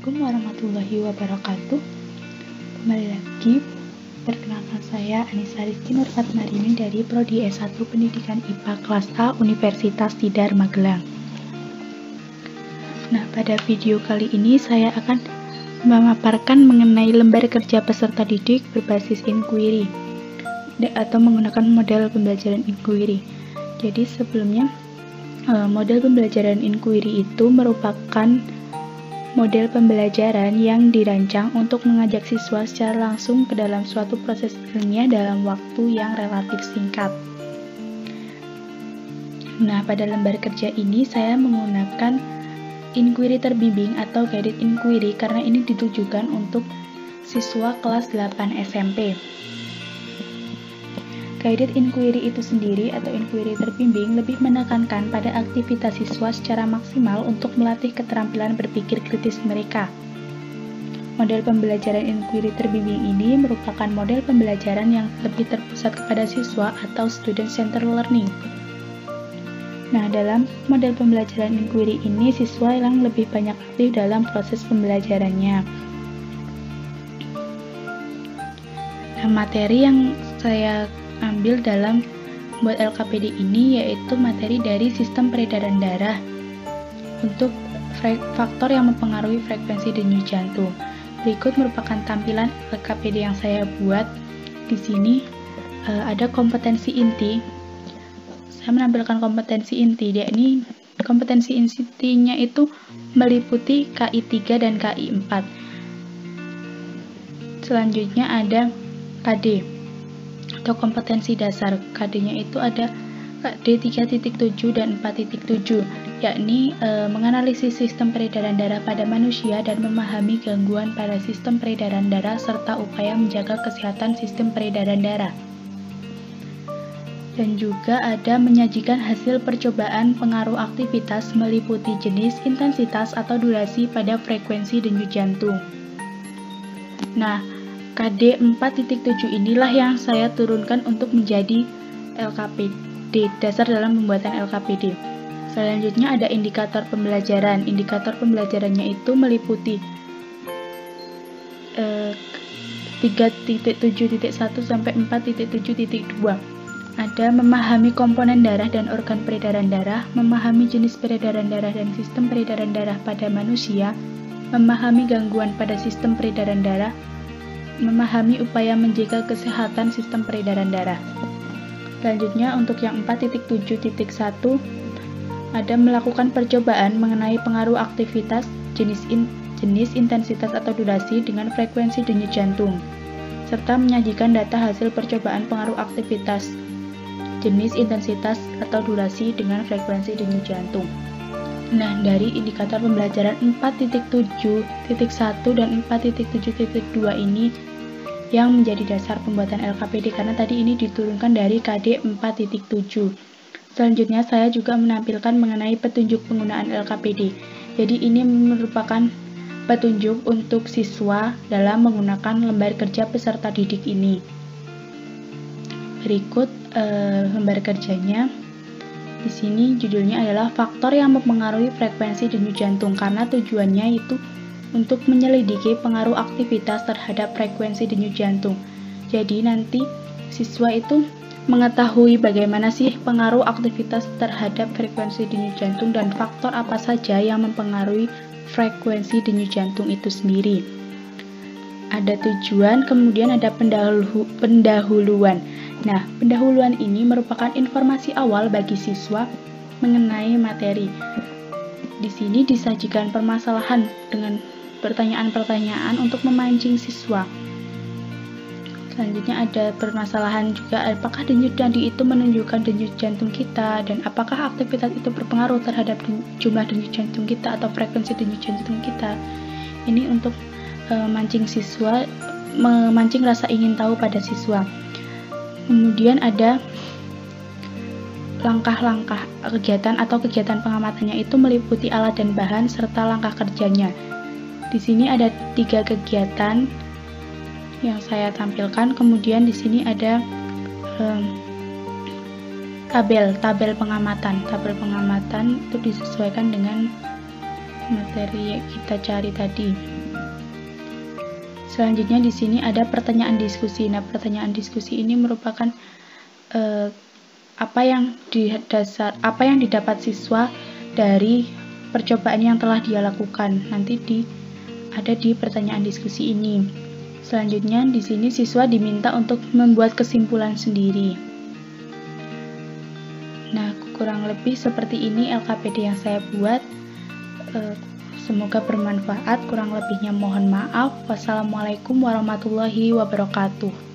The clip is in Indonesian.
Assalamualaikum warahmatullahi wabarakatuh. Kembali lagi, perkenalkan saya Anissa Rizky Nurfatmarini dari Prodi S1 Pendidikan IPA Kelas A Universitas Tidar Magelang. Nah, pada video kali ini saya akan memaparkan mengenai lembar kerja peserta didik berbasis inquiry atau menggunakan model pembelajaran inquiry. Jadi sebelumnya model pembelajaran inquiry itu merupakan model pembelajaran yang dirancang untuk mengajak siswa secara langsung ke dalam suatu proses ilmiah dalam waktu yang relatif singkat. Nah, pada lembar kerja ini saya menggunakan inquiry terbimbing atau guided inquiry karena ini ditujukan untuk siswa kelas 8 SMP. Guided inquiry itu sendiri atau inquiry terbimbing lebih menekankan pada aktivitas siswa secara maksimal untuk melatih keterampilan berpikir kritis mereka. Model pembelajaran inquiry terbimbing ini merupakan model pembelajaran yang lebih terpusat kepada siswa atau student-centered learning. Nah, dalam model pembelajaran inquiry ini siswa yang lebih banyak aktif dalam proses pembelajarannya. Nah, materi yang saya ambil dalam buat LKPD ini yaitu materi dari sistem peredaran darah untuk faktor yang mempengaruhi frekuensi denyut jantung. Berikut merupakan tampilan LKPD yang saya buat. Di sini ada kompetensi inti. Saya menampilkan kompetensi inti, yakni kompetensi intinya itu meliputi KI 3 dan KI 4. Selanjutnya ada KD atau kompetensi dasar. KD-nya itu ada KD 3.7 dan 4.7, yakni menganalisis sistem peredaran darah pada manusia dan memahami gangguan pada sistem peredaran darah serta upaya menjaga kesehatan sistem peredaran darah. Dan juga ada menyajikan hasil percobaan pengaruh aktivitas meliputi jenis, intensitas, atau durasi pada frekuensi denyut jantung. Nah, KD 4.7 inilah yang saya turunkan untuk menjadi LKPD, dasar dalam pembuatan LKPD. Selanjutnya ada indikator pembelajaran. Indikator pembelajarannya itu meliputi 3.7.1 sampai 4.7.2. Ada memahami komponen darah dan organ peredaran darah, memahami jenis peredaran darah dan sistem peredaran darah pada manusia, memahami gangguan pada sistem peredaran darah, memahami upaya menjaga kesehatan sistem peredaran darah. Selanjutnya untuk yang 4.7.1 ada melakukan percobaan mengenai pengaruh aktivitas, jenis, intensitas atau durasi dengan frekuensi denyut jantung, serta menyajikan data hasil percobaan pengaruh aktivitas, jenis, intensitas atau durasi dengan frekuensi denyut jantung. Nah, dari indikator pembelajaran 4.7.1 dan 4.7.2 ini yang menjadi dasar pembuatan LKPD karena tadi ini diturunkan dari KD 4.7. Selanjutnya saya juga menampilkan mengenai petunjuk penggunaan LKPD. Jadi ini merupakan petunjuk untuk siswa dalam menggunakan lembar kerja peserta didik ini. Berikut lembar kerjanya. Di sini judulnya adalah faktor yang mempengaruhi frekuensi denyut jantung karena tujuannya itu untuk menyelidiki pengaruh aktivitas terhadap frekuensi denyut jantung. Jadi nanti siswa itu mengetahui bagaimana sih pengaruh aktivitas terhadap frekuensi denyut jantung dan faktor apa saja yang mempengaruhi frekuensi denyut jantung itu sendiri. Ada tujuan, kemudian ada pendahuluan. Nah, pendahuluan ini merupakan informasi awal bagi siswa mengenai materi. Di sini disajikan permasalahan dengan pertanyaan-pertanyaan untuk memancing siswa. Selanjutnya ada permasalahan juga, apakah denyut jantung itu menunjukkan denyut jantung kita dan apakah aktivitas itu berpengaruh terhadap jumlah denyut jantung kita atau frekuensi denyut jantung kita. Ini untuk memancing siswa, memancing rasa ingin tahu pada siswa. Kemudian ada langkah-langkah kegiatan atau kegiatan pengamatannya itu meliputi alat dan bahan serta langkah kerjanya. Di sini ada 3 kegiatan yang saya tampilkan. Kemudian di sini ada tabel pengamatan. Tabel pengamatan itu disesuaikan dengan materi yang kita cari tadi. Selanjutnya di sini ada pertanyaan diskusi. Nah, pertanyaan diskusi ini merupakan apa yang didapat siswa dari percobaan yang telah dia lakukan. Nanti ada di pertanyaan diskusi ini. Selanjutnya di sini siswa diminta untuk membuat kesimpulan sendiri. Nah, kurang lebih seperti ini LKPD yang saya buat. Semoga bermanfaat, kurang lebihnya mohon maaf. Wassalamualaikum warahmatullahi wabarakatuh.